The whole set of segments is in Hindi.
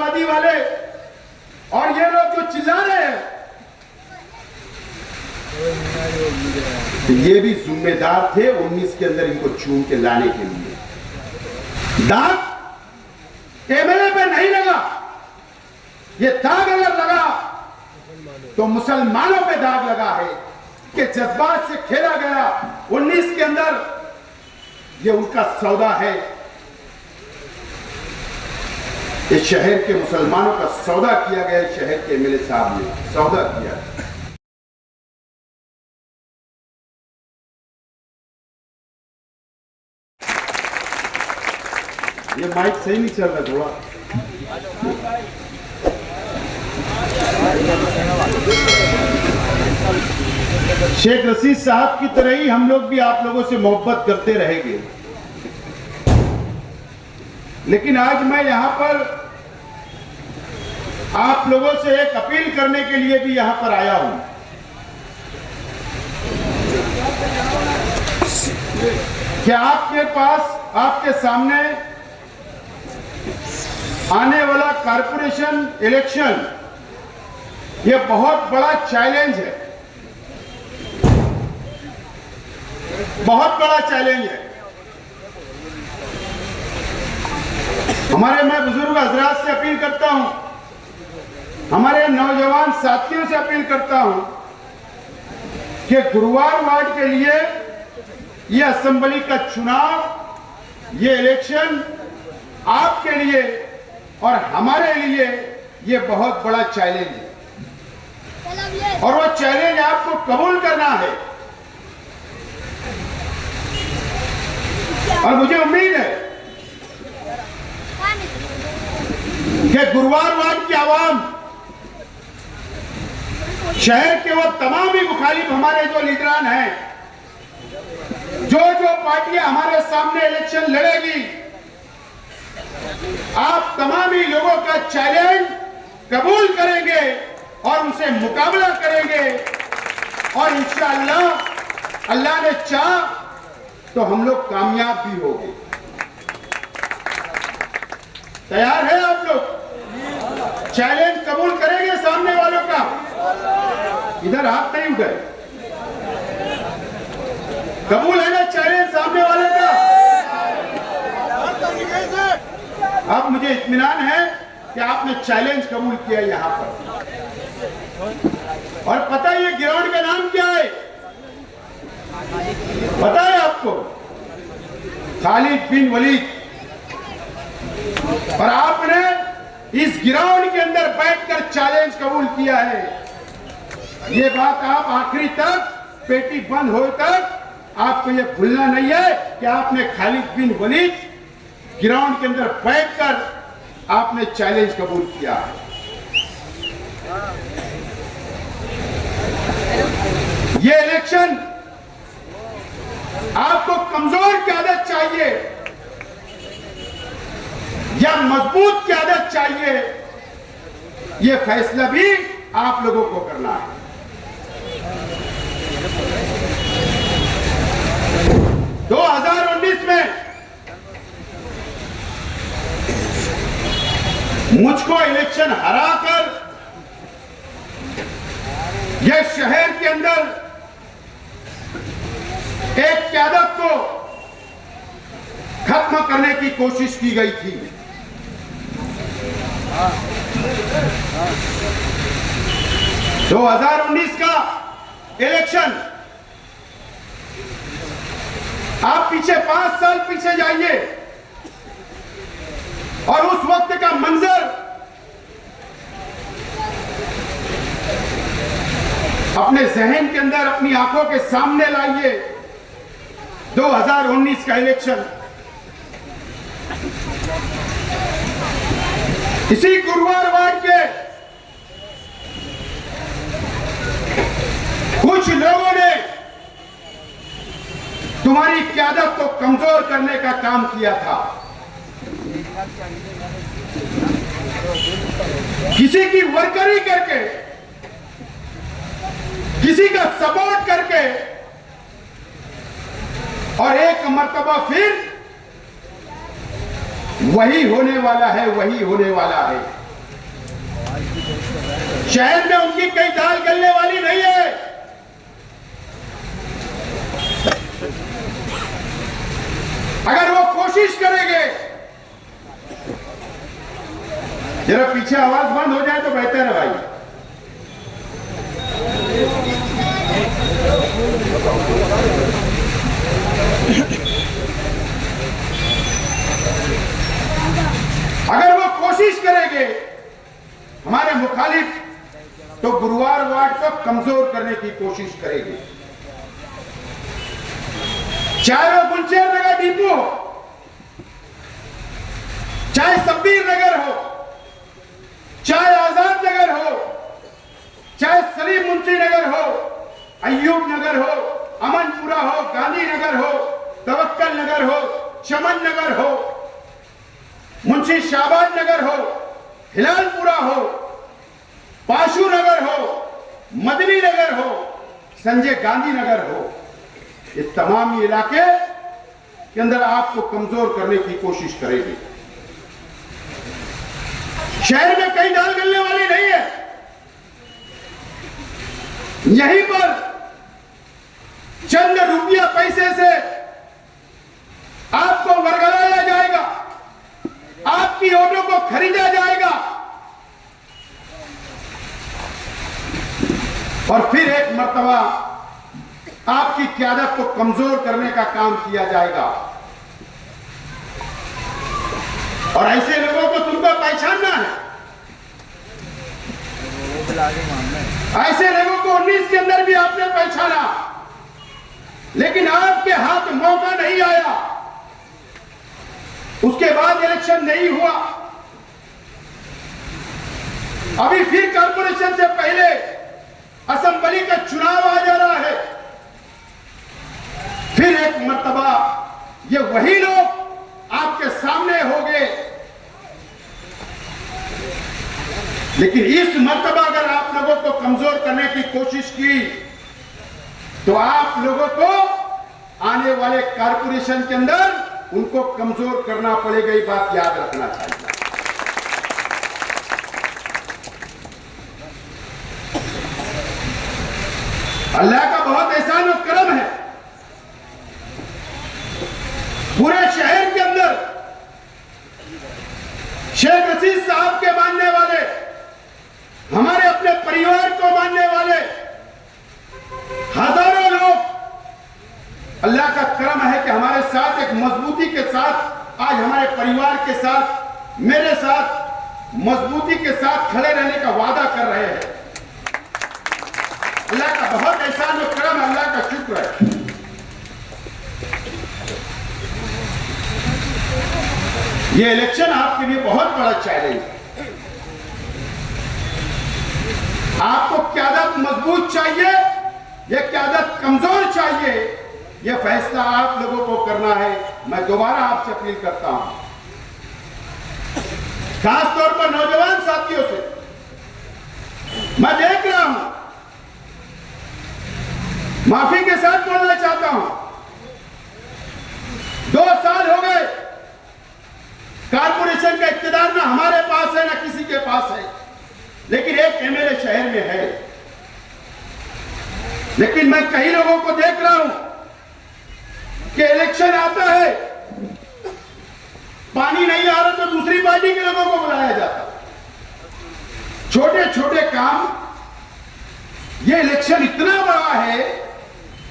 आतंकवादी वाले और ये लोग जो चिल्ला रहे हैं, ये भी जिम्मेदार थे 19 के अंदर इनको चूम के लाने के लिए। दाग एमएलए पे नहीं लगा, ये दाग अगर लगा तो मुसलमानों पे दाग लगा है कि जज्बात से खेला गया 19 के अंदर। ये उनका सौदा है, इस शहर के मुसलमानों का सौदा किया गया। शहर के एमएलए साहब ने सौदा किया। ये माइक सही नहीं चल रहा थोड़ा। शेख रशीद साहब की तरह ही हम लोग भी आप लोगों से मोहब्बत करते रहेंगे, लेकिन आज मैं यहां पर आप लोगों से एक अपील करने के लिए भी यहां पर आया हूं कि आपके पास, आपके सामने आने वाला कारपोरेशन इलेक्शन ये बहुत बड़ा चैलेंज है, बहुत बड़ा चैलेंज है। हमारे मैं बुजुर्ग हजरात से अपील करता हूं, हमारे नौजवान साथियों से अपील करता हूं कि गुरुवार वार्ड के लिए ये असेंबली का चुनाव, ये इलेक्शन आपके लिए और हमारे लिए ये बहुत बड़ा चैलेंज है, और वो चैलेंज आपको कबूल करना है। और मुझे उम्मीद है कि गुरुवार वार्ड की आवाम, शहर के वो तमाम ही मुखालिफ हमारे जो लीडरान हैं, जो पार्टियां हमारे सामने इलेक्शन लड़ेगी, आप तमाम ही लोगों का चैलेंज कबूल करेंगे और उनसे मुकाबला करेंगे, और इंशाअल्लाह अल्लाह ने चाहा तो हम लोग कामयाब भी होंगे। तैयार है आप लोग? चैलेंज कबूल करेंगे सामने वालों का? इधर हाथ नहीं उठाए। कबूल है ना चैलेंज सामने वाले का? अब मुझे इत्मीनान है कि आपने चैलेंज कबूल किया यहां पर। और पता है ये ग्राउंड का नाम क्या है? पता है आपको? खालिद बिन वलीद। और आपने इस ग्राउंड के अंदर बैठकर चैलेंज कबूल किया है। ये बात आप आखिरी तक, पेटी बंद हो तक आपको ये भूलना नहीं है कि आपने खालिद बिन वलीद ग्राउंड के अंदर बैठकर आपने चैलेंज कबूल किया है। ये इलेक्शन आपको कमजोर की आदत चाहिए या मजबूत की आदत चाहिए, ये फैसला भी आप लोगों को करना है। तो 2019 में मुझको इलेक्शन हराकर यह शहर के अंदर एक क़यादत को खत्म करने की कोशिश की गई थी। तो 2019 का इलेक्शन, आप पीछे 5 साल पीछे जाइए और उस वक्त का मंजर अपने जहन के अंदर, अपनी आंखों के सामने लाइए। 2019 का इलेक्शन, इसी गुरुवार वार्ड के कुछ लोगों ने तुम्हारी क़यादत को कमजोर करने का काम किया था। किसी की वर्करी करके, किसी का सपोर्ट करके, और एक मर्तबा फिर वही होने वाला है, वही होने वाला है। शहर में उनकी कई दाल गलने वाली नहीं है। अगर वो कोशिश करेंगे, जरा पीछे आवाज बंद हो जाए तो बेहतर है भाई। अगर वो कोशिश करेंगे हमारे मुखालिफ, तो गुरुवार वार्ड को कमजोर करने की कोशिश करेंगे। चाहे वो गुलशेर नगर डिपो हो, चाहे शब्बीर नगर हो, चाहे आजाद नगर हो, चाहे सलीम मुंशी नगर हो, अय्यूब नगर हो, अमनपुरा हो, गांधी नगर हो, तवक्कल नगर हो, चमन नगर हो, मुंशी शाहबाज नगर हो, हिलालपुरा हो, पाशु नगर हो, मदनी नगर हो, संजय गांधी नगर हो, ये तमाम इलाके के अंदर आपको कमजोर करने की कोशिश करेगी। शहर में कहीं दाल गलने वाली नहीं है। यहीं पर चंद रुपया पैसे से आपको वरगलाया जाएगा, आपकी वोटों को खरीदा जाएगा और फिर एक मर्तबा आपकी क़यादत को कमजोर करने का काम किया जाएगा। और ऐसे लोगों को तुमको पहचानना है। ऐसे लोगों को 19 के अंदर भी आपने पहचाना, लेकिन आपके हाथ मौका नहीं आया। उसके बाद इलेक्शन नहीं हुआ। अभी फिर कॉर्पोरेशन से पहले असेंबली का चुनाव आ जा रहा है। फिर एक मर्तबा ये वही लोग आपके सामने होंगे, लेकिन इस मर्तबा अगर आप लोगों को कमजोर करने की कोशिश की तो आप लोगों को आने वाले कॉर्पोरेशन के अंदर उनको कमजोर करना पड़ेगा। ये बात याद रखना चाहिए। अल्लाह का बहुत एहसान और करम है। पूरे शहर के अंदर शेख रशीद साहब के मानने वाले, हमारे अपने परिवार को मानने वाले हजारों लोग, अल्लाह का करम है कि हमारे साथ एक मजबूती के साथ, आज हमारे परिवार के साथ, मेरे साथ मजबूती के साथ खड़े रहने का वादा कर रहे हैं। अल्लाह का बहुत एहसान और करम, अल्लाह का शुक्र है। ये इलेक्शन आपके लिए बहुत बड़ा चैलेंज है। आपको क़यादत मजबूत चाहिए, ये क़यादत कमजोर चाहिए, ये फैसला आप लोगों को करना है। मैं दोबारा आपसे अपील करता हूं, खास तौर पर नौजवान साथियों से। मैं देख रहा हूं, माफी के साथ बोलना चाहता हूं, 2 साल हो गए कॉर्पोरेशन का इख्तियार ना हमारे पास है ना किसी के पास है, लेकिन एक एमएलए शहर में है। लेकिन मैं कई लोगों को देख रहा हूं कि इलेक्शन आता है, पानी नहीं आ रहा तो दूसरी पार्टी के लोगों को बुलाया जाता। छोटे छोटे काम, ये इलेक्शन इतना बड़ा है,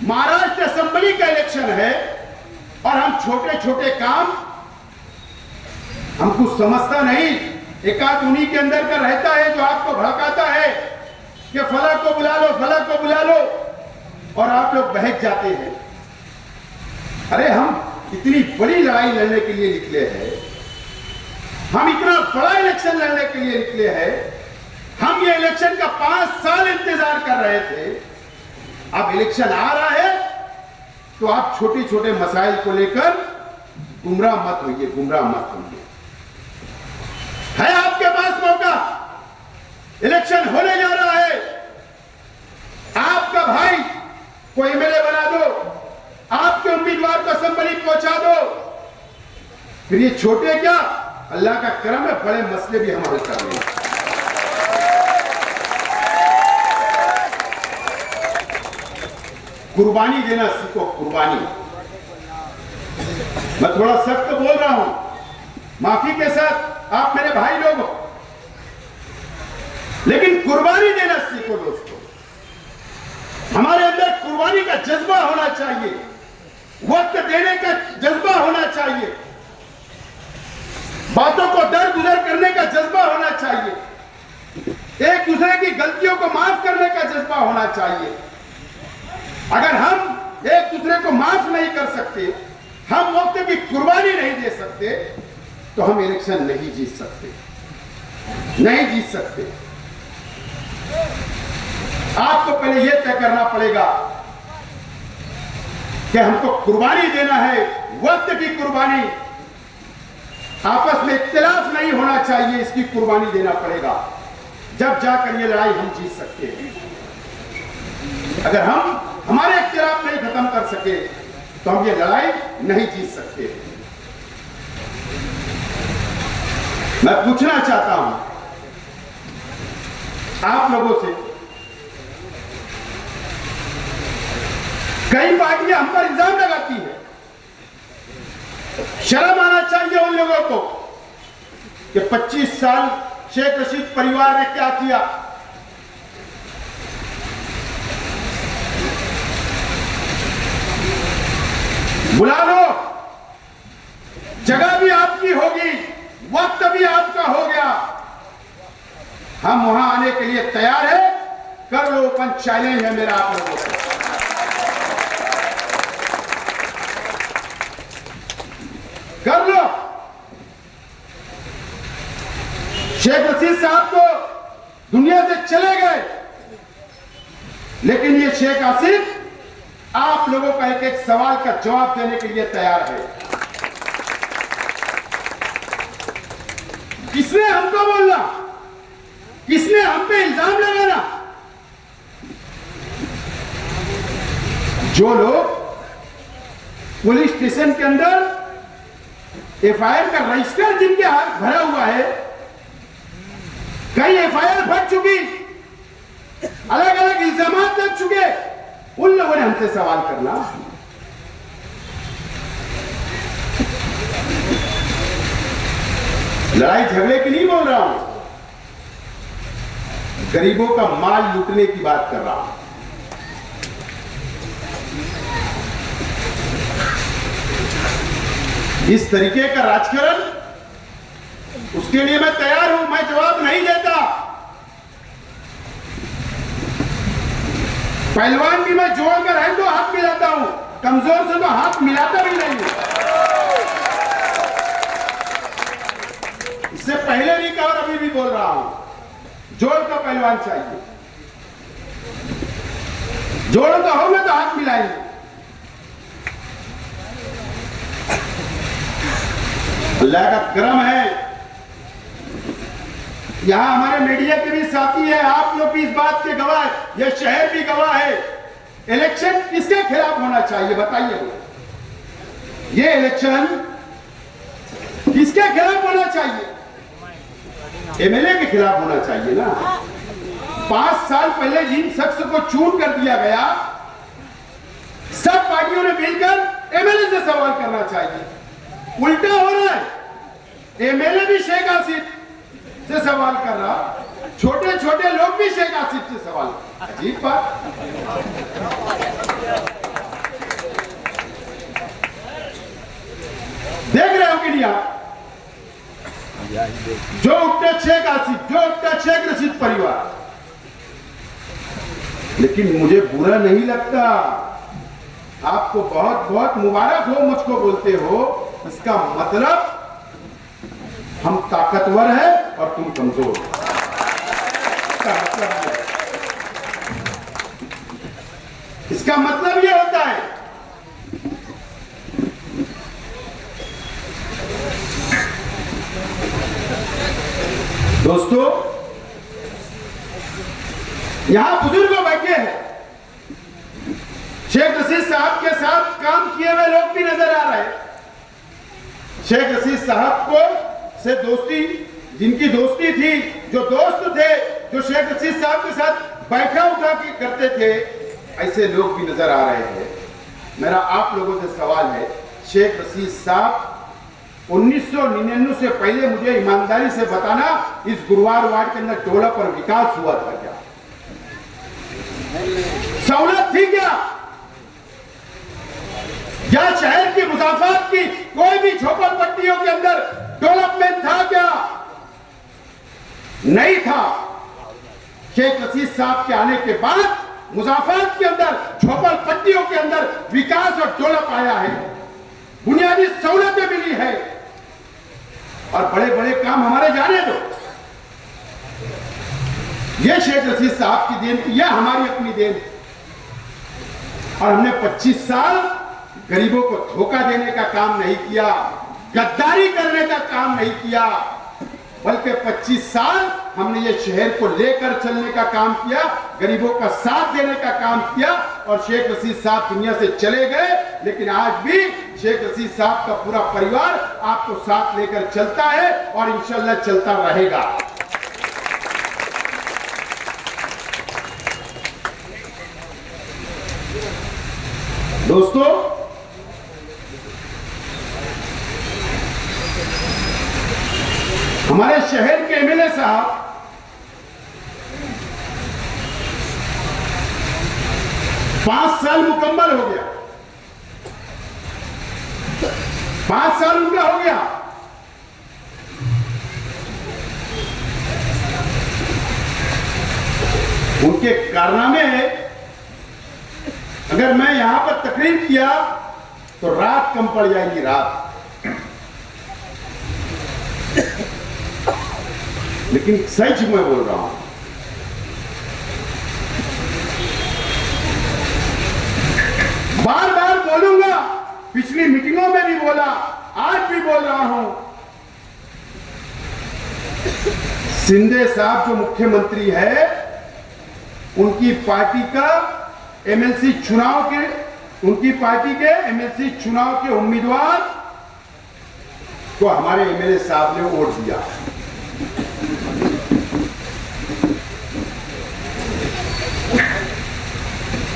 महाराष्ट्र असेंबली का इलेक्शन है और हम छोटे छोटे काम, हम कुछ समझता नहीं। एक आध उन्हीं के अंदर का रहता है जो आपको भड़काता है कि फला को बुला लो, फला को बुला लो, और आप लोग बहक जाते हैं। अरे हम इतनी बड़ी लड़ाई लड़ने के लिए निकले हैं, हम इतना बड़ा इलेक्शन लड़ने के लिए निकले हैं। हम ये इलेक्शन का 5 साल इंतजार कर रहे थे। अब इलेक्शन आ रहा है तो आप छोटे छोटे मसाइल को लेकर गुमराह मत होइए, गुमराह मत होइए। है आपके पास मौका, इलेक्शन होने जा रहा है, आपका भाई को एमएलए बना दो, आपके उम्मीदवार को असेंबली पहुंचा दो। फिर ये छोटे क्या, अल्लाह का करम है, बड़े मसले भी हम हल कर रहे हैं। कुर्बानी देना सीखो, कुर्बानी। मैं थोड़ा सख्त बोल रहा हूं, माफी के साथ, आप मेरे भाई लोग हो, लेकिन कुर्बानी देना सीखो दोस्तों। हमारे अंदर कुर्बानी का जज्बा होना चाहिए, वक्त देने का जज्बा होना चाहिए, बातों को दरगुजर करने का जज्बा होना चाहिए, एक दूसरे की गलतियों को माफ करने का जज्बा होना चाहिए। अगर हम एक दूसरे को माफ नहीं कर सकते, हम वक्त की कुर्बानी नहीं दे सकते, तो हम इलेक्शन नहीं जीत सकते, नहीं जीत सकते। आपको पहले यह तय करना पड़ेगा कि हमको कुर्बानी देना है, वक्त की कुर्बानी, आपस में इख्तिलाफ नहीं होना चाहिए, इसकी कुर्बानी देना पड़ेगा, जब जाकर ये लड़ाई हम जीत सकते हैं। अगर हम हमारे इख्तिलाफ नहीं खत्म कर सके तो हम ये लड़ाई नहीं जीत सकते। मैं पूछना चाहता हूं आप लोगों से, कई पार्टियां हम पर इल्जाम लगाती है, शर्म आना चाहिए उन लोगों को कि 25 साल शेख रशीद परिवार ने क्या किया। बुला लो, जगह भी आपकी होगी, वक्त भी आपका हो गया, हम वहां आने के लिए तैयार है। कर लो, ओपन चैलेंज है मेरा आप लोगों से। कर लो। शेख रशीद साहब तो दुनिया से चले गए, लेकिन ये शेख आसिफ आप लोगों का एक एक सवाल का जवाब देने के लिए तैयार है। किसने हमको बोलना, किसने हम पे इल्जाम लगाना? जो लोग पुलिस स्टेशन के अंदर एफआईआर का रजिस्टर जिनके हाथ भरा हुआ है, कई एफआईआर भर चुकी, अलग अलग इल्जाम लग चुके, उन लोगों ने हमसे सवाल करना। लड़ाई झगड़े की नहीं बोल रहा हूं, गरीबों का माल लूटने की बात कर रहा हूं। इस तरीके का राजकारण, उसके लिए मैं तैयार हूं, मैं जवाब नहीं देता। पहलवान भी मैं जोड़कर है तो हाथ मिलाता हूं, कमजोर से तो हाथ मिलाता भी नहीं हूं। इससे पहले भी कहा और अभी भी बोल रहा हूं, जोड़ का पहलवान चाहिए, जोड़ तो होगा तो हाथ मिलाएंगे। अल्लाह का करम है, यहां हमारे मीडिया के भी साथी है, आप लोग भी इस बात के गवाह है, यह शहर भी गवाह है। इलेक्शन किसके खिलाफ होना चाहिए बताइए? ये इलेक्शन किसके खिलाफ होना चाहिए? एमएलए के खिलाफ होना चाहिए ना। 5 साल पहले जिन शख्स को चून कर दिया गया, सब पार्टियों ने मिलकर एमएलए से सवाल करना चाहिए। उल्टा हो रहा है, एमएलए भी शेख आसिफ से सवाल कर रहा, छोटे छोटे लोग भी शेख आसिफ से सवाल। अजीब बात। देख रहे हो कि नहीं आप? जो उठते शेख आसिफ, जो उठता शेख रशीद परिवार। लेकिन मुझे बुरा नहीं लगता, आपको बहुत बहुत मुबारक हो, मुझको बोलते हो, इसका मतलब हम ताकतवर है और तुम कमजोर। इसका मतलब यह होता है दोस्तों, यहां बुजुर्ग बैठे हैं, शेख रशीद साहब के साथ काम किए हुए लोग भी नजर आ रहे हैं। शेख रशीद साहब को से दोस्ती, जिनकी दोस्ती थी, जो दोस्त थे, जो शेख रशीद साहब के साथ बैठा उठा के करते थे, ऐसे लोग भी नजर आ रहे हैं। मेरा आप लोगों से सवाल है, शेख रशीद साहब 1999 से पहले मुझे ईमानदारी से बताना, इस गुरुवार वार्ड के अंदर डेवलप और विकास हुआ था क्या? सहूलत थी क्या? या शहर की मुसाफात की कोई भी झोपड़पट्टियों के अंदर डेवलपमेंट था क्या? नहीं था। शेख रशीद साहब के आने के बाद मुसाफात के अंदर, झोपड़पट्टियों के अंदर विकास और डेवलप आया है, बुनियादी सहूलतें मिली है, और बड़े बड़े काम हमारे जाने दो। ये शेख रशीद साहब की देन, यह हमारी अपनी देन। और हमने 25 साल गरीबों को धोखा देने का काम नहीं किया, गद्दारी करने का काम नहीं किया, बल्कि 25 साल हमने ये शहर को लेकर चलने का काम किया, गरीबों का साथ देने का काम किया। और शेख रशीद साहब दुनिया से चले गए, लेकिन आज भी शेख रशीद साहब का पूरा परिवार आपको साथ लेकर चलता है और इंशाल्लाह चलता रहेगा। दोस्तों, हमारे शहर के एमएलए साहब पांच साल मुकम्मल हो गया, 5 साल उनका हो गया। उनके कारनामे, अगर मैं यहां पर तकरीर किया तो रात कम पड़ जाएगी, रात। लेकिन सच मैं बोल रहा हूं, बार बार बोलूंगा, पिछली मीटिंगों में भी बोला, आज भी बोल रहा हूं, शिंदे साहब जो मुख्यमंत्री है, उनकी पार्टी का एमएलसी चुनाव के, उनकी पार्टी के एमएलसी चुनाव के उम्मीदवार को हमारे एमएलए साहब ने वोट दिया।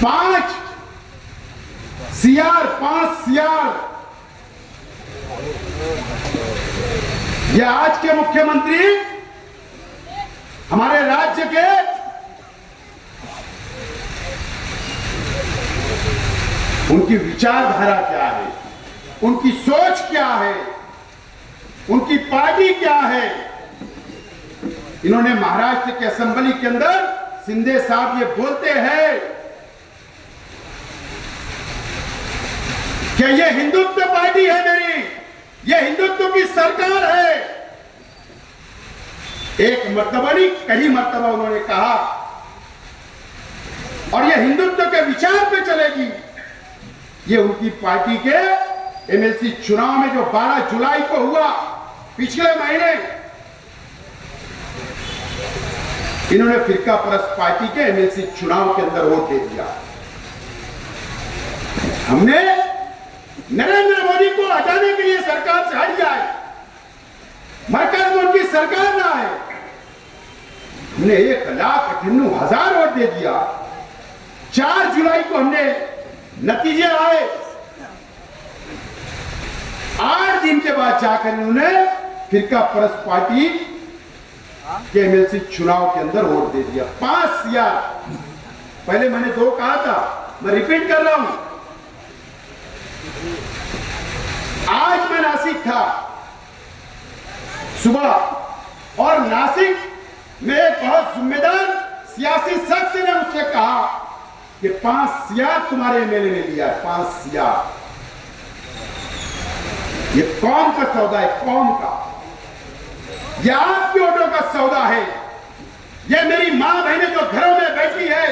पांच सीआर ये आज के मुख्यमंत्री हमारे राज्य के उनकी विचारधारा क्या है, उनकी सोच क्या है, उनकी पार्टी क्या है। इन्होंने महाराष्ट्र के असेंबली के अंदर शिंदे साहब ये बोलते हैं कि ये हिंदुत्व पार्टी है मेरी, ये हिंदुत्व की सरकार है। एक मर्तबा नहीं, कई मर्तबा उन्होंने कहा, और ये हिंदुत्व के विचार पे चलेगी। ये उनकी पार्टी के एमएलसी चुनाव में जो 12 जुलाई को हुआ, पिछले महीने, इन्होंने फिरका परस्त पार्टी के एमएलसी चुनाव के अंदर वोट दे दिया। हमने नरेंद्र मोदी को हटाने के लिए सरकार से हट जाए, मरकज में उनकी सरकार ना आए, हमने 1,98,000 वोट दे दिया। 4 जुलाई को हमने नतीजे आए, 8 दिन के बाद जाकर इन्होंने फिरका परस्त पार्टी के एमएलसी चुनाव के अंदर वोट दे दिया। 5 सीआर, पहले मैंने 2 कहा था, मैं रिपीट कर रहा हूं। आज मैं नासिक था सुबह, और नासिक में एक बहुत जिम्मेदार सियासी शख्स ने मुझसे कहा कि 5 सीआर तुम्हारे एमएलए ने लिया है, 5 सीआर। ये कौम का सौदा है, कौम का, यह आपके वोटों का सौदा है। ये मेरी मां बहनें जो घरों में बैठी है,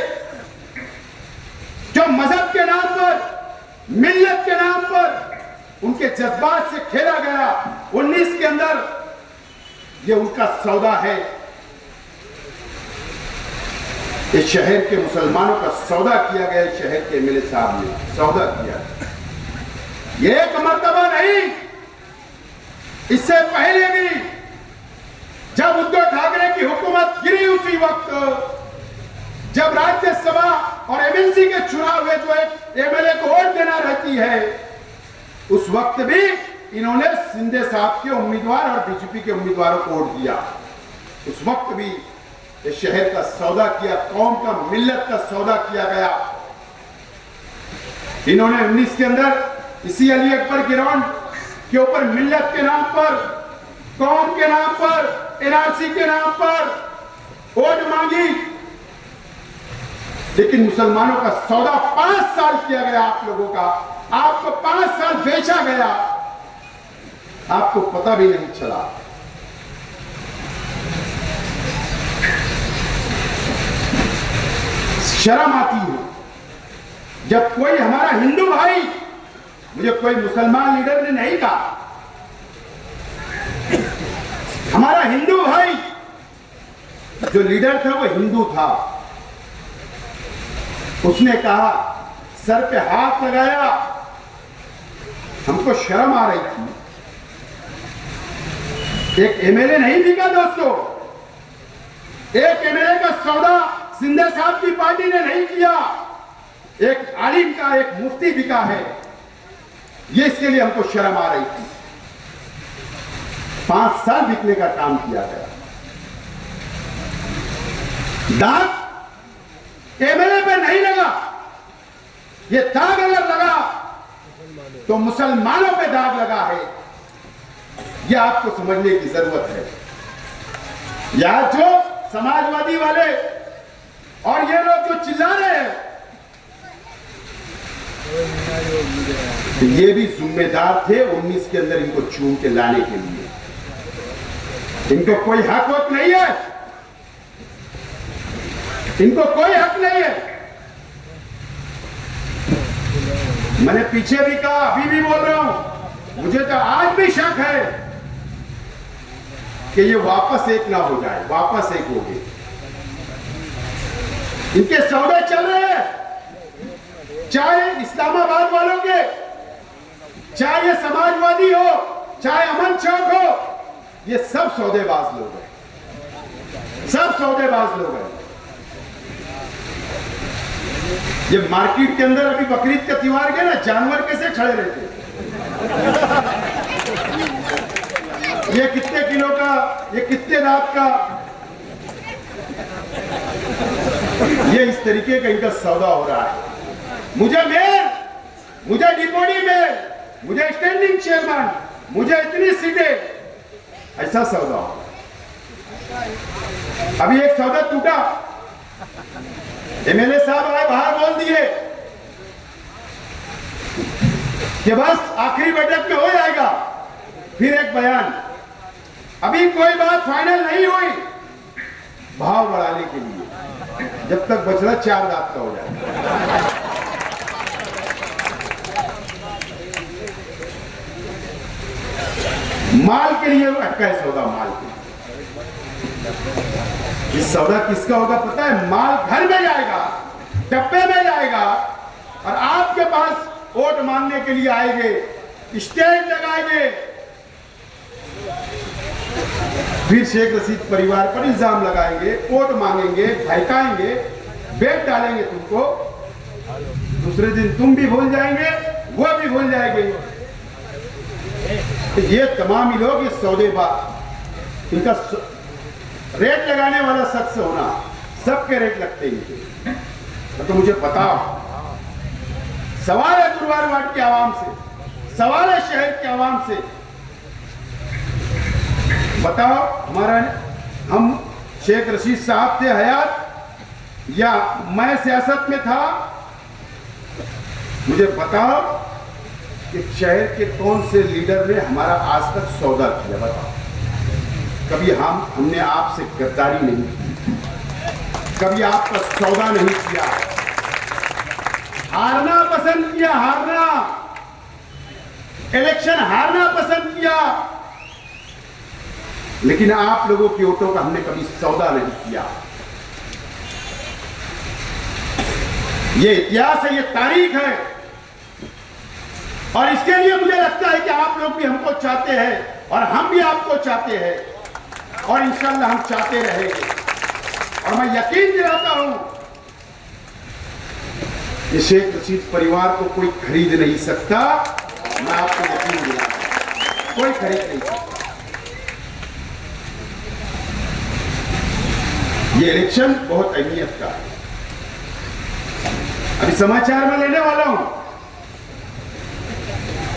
जो मजहब के नाम पर, मिल्लत के नाम पर उनके जज्बात से खेला गया 19 के अंदर, ये उनका सौदा है। इस शहर के मुसलमानों का सौदा किया गया, शहर के एमएलए साहब ने सौदा किया। ये एक मर्तबा नहीं, इससे पहले भी जब उद्धव ठाकरे की हुकूमत गिरी, उसी वक्त जब राज्यसभा और एमएलसी के चुनाव हुए जो एक एमएलए को वोट देना रहती है, उस वक्त भी इन्होंने शिंदे साहब के उम्मीदवार और बीजेपी के उम्मीदवारों को वोट दिया। उस वक्त भी ये शहर का सौदा किया, कौम का, मिल्लत का सौदा किया गया। इन्होंने 19 के अंदर इसी अली अकबर ग्राउंड के ऊपर मिल्लत के नाम पर, कौम के नाम पर, एनआरसी के नाम पर वोट मांगी, लेकिन मुसलमानों का सौदा 5 साल किया गया आप लोगों का। आपको 5 साल बेचा गया, आपको पता भी नहीं चला। शर्म आती है जब कोई हमारा हिंदू भाई, मुझे कोई मुसलमान लीडर ने नहीं कहा, हमारा हिंदू भाई जो लीडर था वो हिंदू था, उसने कहा, सर पे हाथ लगाया, हमको शर्म आ रही थी। एक एमएलए नहीं बिका दोस्तों, एक एमएलए का सौदा शिंदे साहब की पार्टी ने नहीं किया, एक आलिम का, एक मुफ्ती बिका है। ये इसके लिए हमको शर्म आ रही थी। 5 साल बिकने का काम किया गया। दाग एमएलए पे नहीं लगा, ये दाग अगर लगा तो मुसलमानों पे दाग लगा है। ये आपको समझने की जरूरत है। या जो समाजवादी वाले और ये लोग जो चिल्ला रहे हैं, ये भी जिम्मेदार थे 19 के अंदर इनको चूम के लाने के लिए। इनको कोई हक वक नहीं है, इनको कोई हक नहीं है। मैंने पीछे भी कहा, अभी भी बोल रहा हूं, मुझे तो आज भी शक है कि ये वापस एक ना हो जाए, वापस एक हो गए। इनके सौदे चल रहे हैं, चाहे इस्लामाबाद वालों के, चाहे ये समाजवादी हो, चाहे अमन चौक हो, ये सब सौदेबाज लोग हैं, सब सौदेबाज लोग हैं। ये मार्केट के अंदर अभी बकरीद का त्योहार के ना जानवर कैसे खड़े रहते, ये कितने किलो का, ये कितने दांत का, ये इस तरीके का इनका सौदा हो रहा है। मुझे मेयर, मुझे डिप्टी मेयर, मुझे स्टैंडिंग चेयरमैन, मुझे इतनी सीटें, ऐसा सौदा हो। अभी एक सौदा टूटा, एमएलए साहब आए बाहर बोल दिए कि बस आखिरी बैठक में हो जाएगा। फिर एक बयान, अभी कोई बात फाइनल नहीं हुई, भाव बढ़ाने के लिए, जब तक बचड़ा 4 दांत का हो जाए। माल के लिए अटका है सौदा, माल के। ये सौदा किसका होगा पता है? माल घर में जाएगा, डब्बे में जाएगा, और आपके पास वोट मांगने के लिए आएंगे, स्टेज लगाएंगे, फिर शेख रशीद परिवार पर इल्जाम लगाएंगे, वोट मांगेंगे, भड़काएंगे, बेट डालेंगे तुमको, दूसरे दिन तुम भी भूल जाएंगे, वो भी भूल जाएंगे। ये तमाम ही लोग, ये सौदेबाज, इनका रेट लगाने वाला शख्स होना, सबके रेट लगते हैं। तो मुझे बताओ, सवाल है गुरुवार वार्ड की आवाम से, सवाल है शहर की आवाम से, बताओ हम शेख रशीद साहब थे हयात या मैं सियासत में था? मुझे बताओ कि शहर के कौन से लीडर ने हमारा आज तक सौदा किया? बताओ। कभी हमने आपसे गद्दारी नहीं की, कभी आपका सौदा नहीं किया, हारना पसंद किया, हारना, इलेक्शन हारना पसंद किया, लेकिन आप लोगों की वोटों का हमने कभी सौदा नहीं किया। ये इतिहास है, ये तारीख है, और इसके लिए मुझे लगता है कि आप लोग भी हमको चाहते हैं और हम भी आपको चाहते हैं, और इंशाअल्लाह हम चाहते रहेंगे। और मैं यकीन दिलाता हूं ये शेख रशीद परिवार को कोई खरीद नहीं सकता। मैं आपको यकीन दिलाता हूं, कोई खरीद नहीं सकता। ये इलेक्शन बहुत अहमियत का है। अभी समाचार में लेने वाला हूं।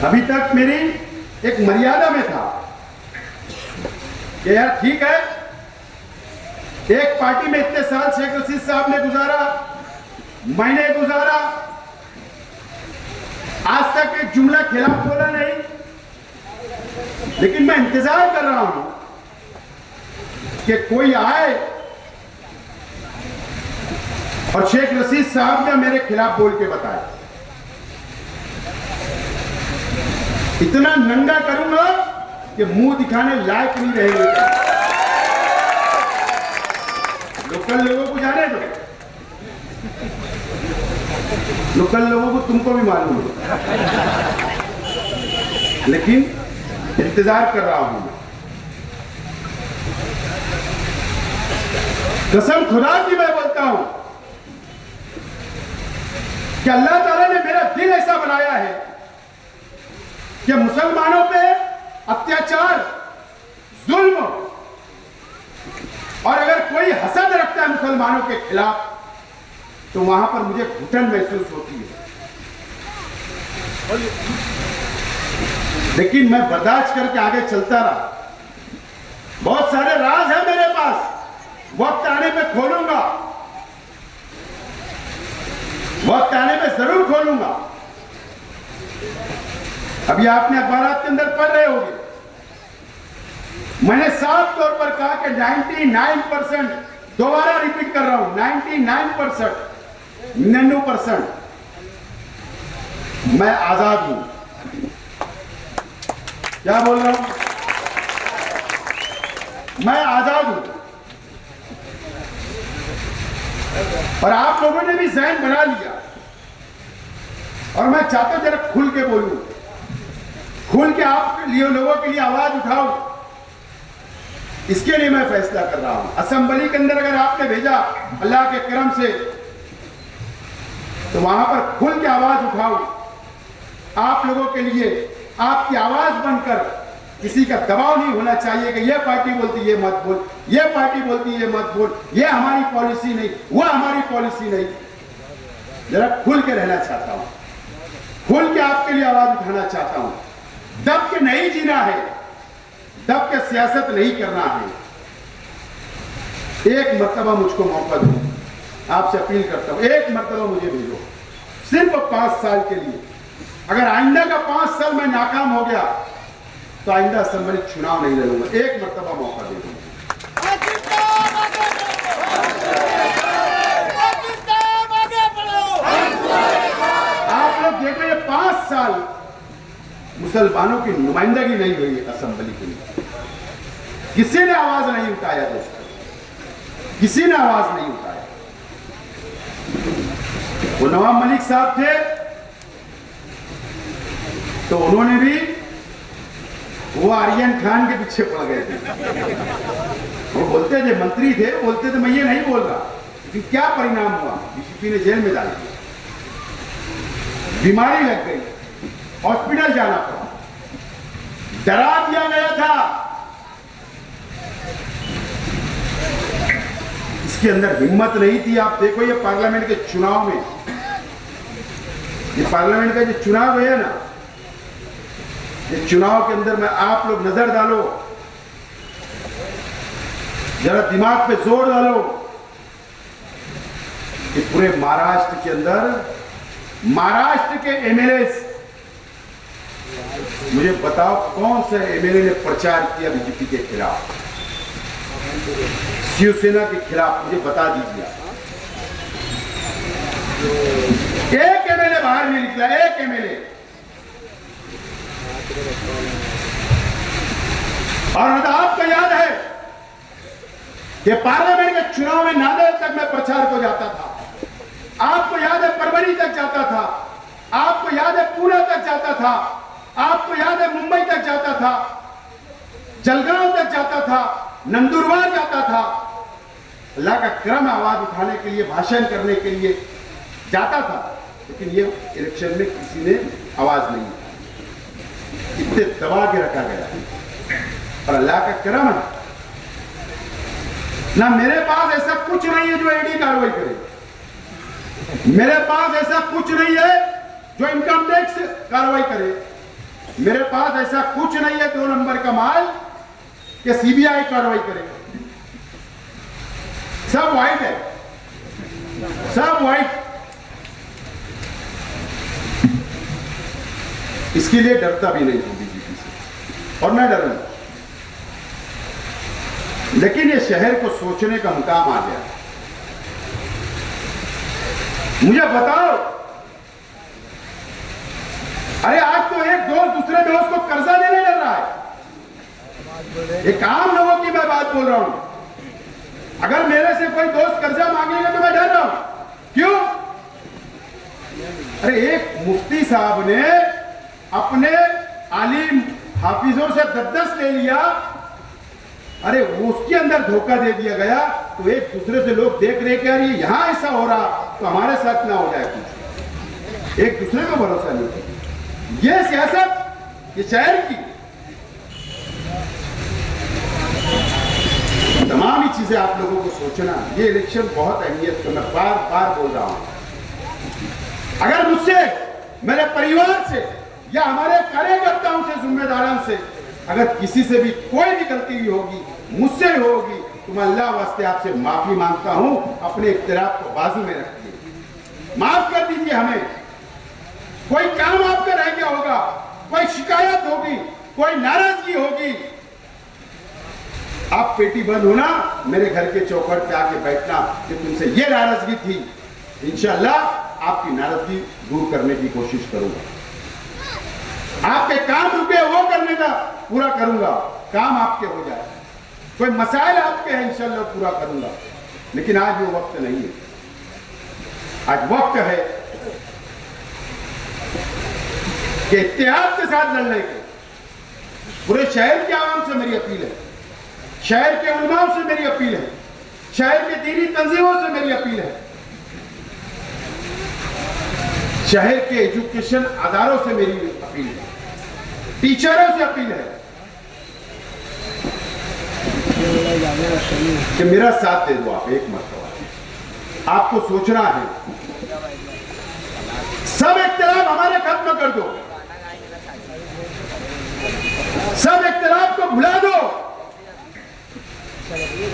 अभी तक मेरी एक मर्यादा में था कि यार ठीक है, एक पार्टी में इतने साल शेख रशीद साहब ने गुजारा, मैंने गुजारा, आज तक एक जुमला खिलाफ बोला नहीं, लेकिन मैं इंतजार कर रहा हूं कि कोई आए और शेख रशीद साहब ने मेरे खिलाफ बोल के बताए। इतना नंगा करूंगा कि मुंह दिखाने लायक नहीं रहेंगे। लोकल लोगों को जाने दो, लोकल लोगों को तुमको भी मालूम है, लेकिन इंतजार कर रहा हूं मैं। कसम खुदा की मैं बोलता हूं कि अल्लाह ताला ने मेरा दिल ऐसा बनाया है कि मुसलमानों पे अत्याचार, जुल्म, और अगर कोई हसद रखता है मुसलमानों के खिलाफ तो वहां पर मुझे घुटन महसूस होती है। लेकिन मैं बर्दाश्त करके आगे चलता रहा। बहुत सारे राज हैं मेरे पास, वक्त आने पे खोलूंगा, वक्त आने पे जरूर खोलूंगा। अभी आपने अखबार के अंदर पढ़ रहे होंगे, मैंने साफ तौर पर कहा कि 99%, दोबारा रिपीट कर रहा हूं, 99%, 99% मैं आजाद हूं। क्या बोल रहा हूं? मैं आजाद हूं। और आप लोगों ने भी ज़हन बना लिया, और मैं चाहता हूं जरा खुल के बोलूं, खुल के आप लिए लोगों के लिए आवाज उठाऊं। इसके लिए मैं फैसला कर रहा हूं। असेंबली के अंदर अगर आपने भेजा अल्लाह के करम से, तो वहां पर खुल के आवाज उठाऊं। आप लोगों के लिए आपकी आवाज बनकर, किसी का दबाव नहीं होना चाहिए कि यह पार्टी बोलती ये मत बोल, यह पार्टी बोलती ये मत बोल, यह हमारी पॉलिसी नहीं, वह हमारी पॉलिसी नहीं। जरा खुल के रहना चाहता हूं, खुल के आपके लिए आवाज उठाना चाहता हूं। दब के नहीं जीना है, दब के सियासत नहीं करना है। एक मर्तबा मुझको मौका दो, आपसे अपील करता हूं, एक मर्तबा मुझे भेजो, सिर्फ 5 साल के लिए। अगर आइंदा का 5 साल मैं नाकाम हो गया तो आइंदा असेंबली चुनाव नहीं लड़ूंगा। एक मर्तबा मौका दे दूंगा। आप लोग देखो, ये 5 साल मुसलमानों की नुमाइंदगी नहीं हुई असेंबली के लिए। किसी ने आवाज नहीं उठाया दोस्तों, किसी ने आवाज नहीं उठाया। वो नवाब मलिक साहब थे तो उन्होंने भी वो आर्यन खान के पीछे पड़ गए थे। वो बोलते थे, मंत्री थे, बोलते थे मैं ये नहीं बोल रहा, लेकिन क्या परिणाम हुआ? बीजेपी ने जेल में डाल दिया, बीमारी लग गई, हॉस्पिटल जाना पड़ा, डरा दिया गया था। इसके अंदर हिम्मत नहीं थी। आप देखो ये पार्लियामेंट के चुनाव में, ये पार्लियामेंट का जो चुनाव है ना, ये चुनाव के अंदर में आप लोग नजर डालो, जरा दिमाग पे जोर डालो कि पूरे महाराष्ट्र के अंदर, महाराष्ट्र के एमएलए, मुझे बताओ कौन सा एमएलए ने प्रचार किया बीजेपी के खिलाफ, शिवसेना के खिलाफ? मुझे बता दीजिए। एक एमएलए बाहर नहीं निकला, एक एमएलए। और आपको याद है कि पार्लियामेंट के चुनाव में नांदेड़ तक मैं प्रचार को जाता था, आपको याद है परभणी तक जाता था, आपको याद है पुणे तक जाता था, आपको याद है मुंबई तक जाता था, जलगांव तक जाता था, नंदुरबार जाता था। अल्लाह का करम, आवाज उठाने के लिए, भाषण करने के लिए जाता था। लेकिन ये इलेक्शन में किसी ने आवाज नहीं दी, इतने दबा के रखा गया। और अल्लाह का करम है ना, मेरे पास ऐसा कुछ नहीं है जो ईडी कार्रवाई करे, मेरे पास ऐसा कुछ नहीं है जो इनकम टैक्स कार्रवाई करे, मेरे पास ऐसा कुछ नहीं है 2 नंबर का माल कि सीबीआई कार्रवाई करे। सब व्हाइट है, सब व्हाइट। इसके लिए डरता भी नहीं हूं बीजेपी से, और मैं डरूंगा। लेकिन ये शहर को सोचने का मुकाम आ गया। मुझे बताओ, अरे आज तो एक दोस्त दूसरे दोस्त को कर्जा देने लग रहा है। एक आम लोगों की मैं बात बोल रहा हूं। अगर मेरे से कोई दोस्त कर्जा मांगेगा तो मैं डर रहा हूं। क्यों? अरे एक मुफ्ती साहब ने अपने आलिम हाफिजों से 10-10 ले लिया, अरे उसके अंदर धोखा दे दिया गया, तो एक दूसरे से लोग देख रहे कि यार ये यहां ऐसा हो रहा तो हमारे साथ ना हो जाए कुछ। एक दूसरे को भरोसा नहीं। ये सियासत ये शहर की तमाम ही चीजें आप लोगों को सोचना। ये इलेक्शन बहुत अहमियत का, मैं बार बार बोल रहा हूं। अगर मुझसे, मेरे परिवार से या हमारे कार्यकर्ताओं से, जिम्मेदारों से अगर किसी से भी कोई भी गलती भी होगी, मुझसे होगी, तो मैं अल्लाह वास्ते आपसे माफी मांगता हूं। अपने इख्तिलाफ को बाजू में रखिए, माफ कर दीजिए हमें। कोई काम आपका रह गया होगा, कोई शिकायत होगी, कोई नाराजगी होगी, आप पेटी बंद होना, मेरे घर के चौखट पे आके बैठना कि तुमसे ये नाराजगी थी, इंशाअल्लाह आपकी नाराजगी दूर करने की कोशिश करूंगा। आपके काम रुके वो करने का पूरा करूंगा, काम आपके हो जाए, कोई मसाइल आपके हैं इंशाअल्लाह पूरा करूंगा। लेकिन आज वो वक्त नहीं है। आज वक्त है कि इत्तेहाद के साथ लड़ने के। पूरे शहर के आवाम से मेरी अपील है, शहर के उलमाओं से मेरी अपील है, शहर के दीनी तंजीमों से मेरी अपील है, शहर के एजुकेशन अदारों से मेरी अपील है, टीचरों से अपील है कि मेरा साथ दे दो आप एक मरतबा। आपको सोचना है, सब इख्तिलाफ हमारे खत्म कर दो, सब इख्तिलाफ को भुला दो।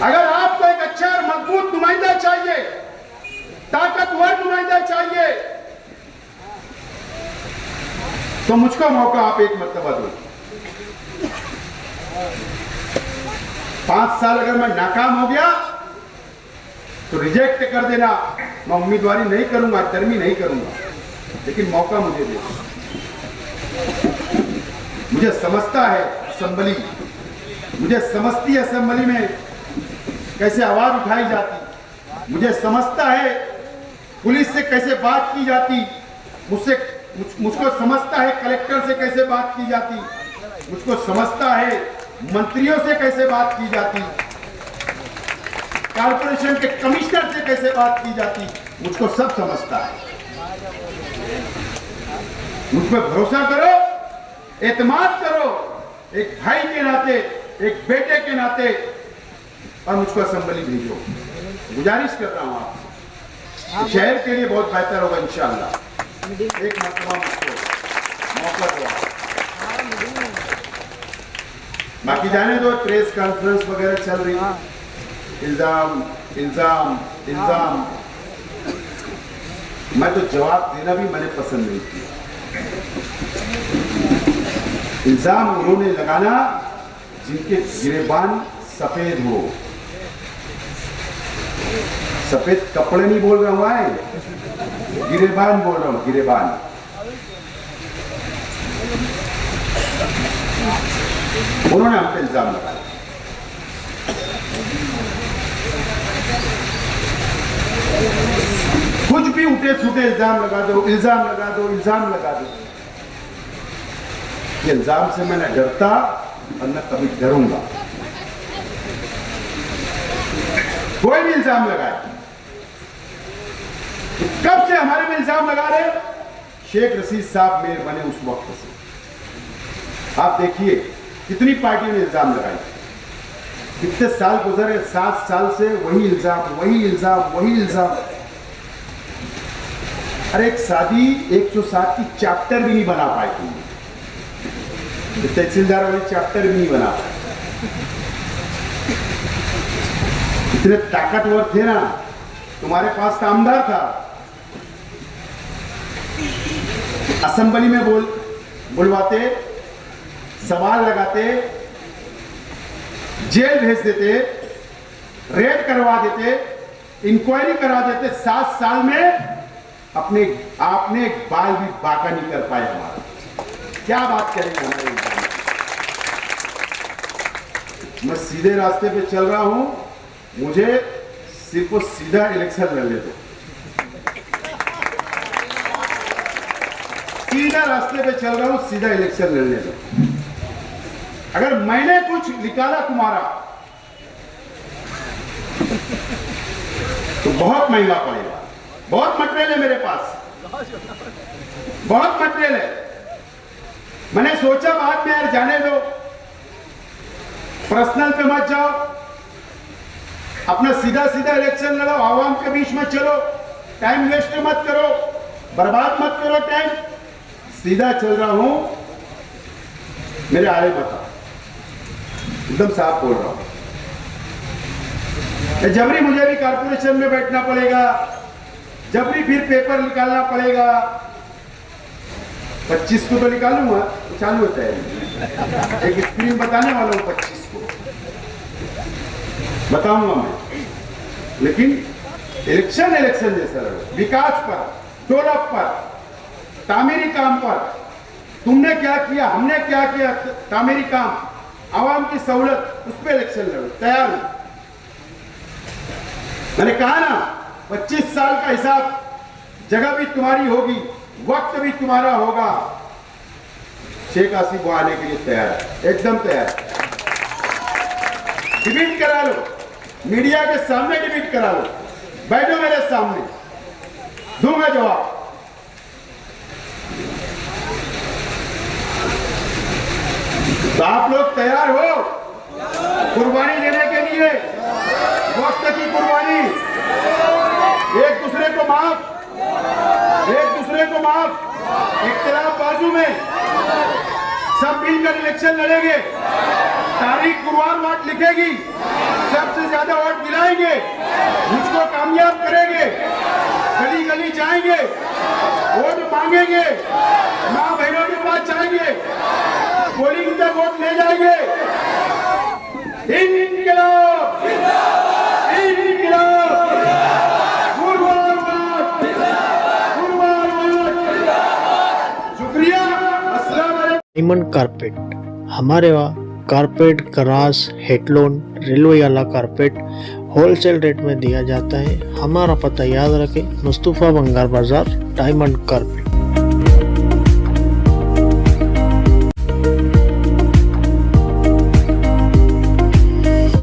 अगर आपको एक अच्छा और मजबूत नुमाइंदा चाहिए, ताकतवर नुमाइंदा चाहिए, तो मुझको मौका आप एक मर्तबा दो। 5 साल अगर मैं नाकाम हो गया तो रिजेक्ट कर देना, मैं उम्मीदवारी नहीं करूंगा, टर्मी नहीं करूंगा, लेकिन मौका मुझे दे। मुझे समझता है असेंबली, मुझे समझती है असेंबली में कैसे आवाज उठाई जाती, मुझे समझता है पुलिस से कैसे बात की जाती, मुझको समझता है कलेक्टर से कैसे बात की जाती, मुझको समझता है मंत्रियों से कैसे बात की जाती, कारपोरेशन के कमिश्नर से कैसे बात की जाती, मुझको सब समझता है। मुझ पर भरोसा करो, एतमाद करो, एक भाई के नाते, एक बेटे के नाते, और मुझको असेंबली भेजो। गुजारिश कर रहा हूं आपसे, शहर के लिए बहुत बेहतर होगा इंशाअल्लाह। एक मरतबा मुझको मौका दो। बाकी जाने दो, प्रेस कॉन्फ्रेंस वगैरह चल रही है, इल्जाम इल्जाम इल्जाम, मैं तो जवाब देना भी मैंने पसंद नहीं किया। इल्जाम उन्होंने लगाना जिनके गिरेबान सफेद हो, सफेद कपड़े नहीं बोल रहा हुआ है, गिरेबान बोल रहा हूं, गिरेबान। उन्होंने हम पे इल्जाम लगाया। कुछ भी उठे छूटे इल्जाम लगा दो, इल्जाम लगा दो, इल्जाम लगा दो। ये इल्जाम से मैं न डरता और न कभी डरूंगा। कोई भी इल्जाम लगाए, कब से हमारे में इल्जाम लगा रहे? शेख रशीद साहब मेयर बने उस वक्त से। आप देखिए कितनी पार्टियों ने इल्जाम लगाई, कितने साल गुजरे, 7 साल से वही इल्जाम वही इल्जाम वही इल्जाम। अरे एक शादी 107 की चैप्टर भी नहीं बना पाए तुम, तहसीलदार वाली चैप्टर भी नहीं बना पाए। इतने ताकतवर थे ना, तुम्हारे पास कामदार था, असेंबली में बुलवाते, सवाल लगाते, जेल भेज देते, रेड करवा देते, इंक्वायरी करा देते। 7 साल में आपने एक बाल भी बाका नहीं कर पाए हमारा। क्या बात करेंगे हमारे इंसान? मैं सीधे रास्ते पे चल रहा हूं, मुझे सिर्फ सीधा इलेक्शन लड़ने दो। सीधा रास्ते पे चल रहा हूं, सीधा इलेक्शन लड़ने दो। अगर मैंने कुछ निकाला तुम्हारा तो बहुत महंगा पड़ेगा। बहुत मटेरियल है मेरे पास, बहुत मटेरियल है। मैंने सोचा बाद में यार जाने दो, पर्सनल पे मत जाओ, अपना सीधा सीधा इलेक्शन लड़ो, आवाम के बीच में चलो, टाइम वेस्ट मत करो, बर्बाद मत करो टाइम। सीधा चल रहा हूं, मेरे आरे बता, एकदम साफ बोल रहा हूं। जबरी मुझे भी कारपोरेशन में बैठना पड़ेगा, जबरी फिर पेपर निकालना पड़ेगा। 25 को तो निकालूंगा, तो चालू होता है। एक स्क्रीन बताने वाला हूं 25 को बताऊंगा मैं, लेकिन इलेक्शन जैसा रहो। विकास पर, डेवलप पर, तामीरी काम पर, तुमने क्या किया, हमने क्या किया, तामीरी काम, आवाम की सहूलत, उस पर इलेक्शन लड़ो। तैयार हूं। मैंने कहा ना 25 साल का हिसाब, जगह भी तुम्हारी होगी, वक्त भी तुम्हारा होगा। शेख आसिफ वो आने के लिए तैयार है, एकदम तैयार। डिबेट करा लो, मीडिया के सामने डिबेट करा लो, बैठो मेरे सामने, दूंगा जवाब। तो आप लोग तैयार हो कुर्बानी देने के लिए? वक्त की कुर्बानी, एक दूसरे को माफ, इख्तिलाफ बाजू में, सब मिलकर इलेक्शन लड़ेंगे। तारीख गुरुवार वोट लिखेगी, सबसे ज्यादा वोट दिलाएंगे, मुझको कामयाब करेंगे, गली गली जाएंगे, वोट मांगेंगे, मां बहनों के पास जाएंगे, पोलिंग तक वोट ले जाएंगे। इनकलाब, इनकलाब, गुरुवार वोट, गुरुवार वोट। शुक्रिया, अस्सलाम वालेकुम। डायमंड कारपेट, हमारे वहाँ कारपेट, ग्रास, हेडलोन, रेलवे वाला कारपेट होलसेल रेट में दिया जाता है। हमारा पता याद रखें, मुस्तफ़ा बंगार बाजार, डायमंड कारपेट।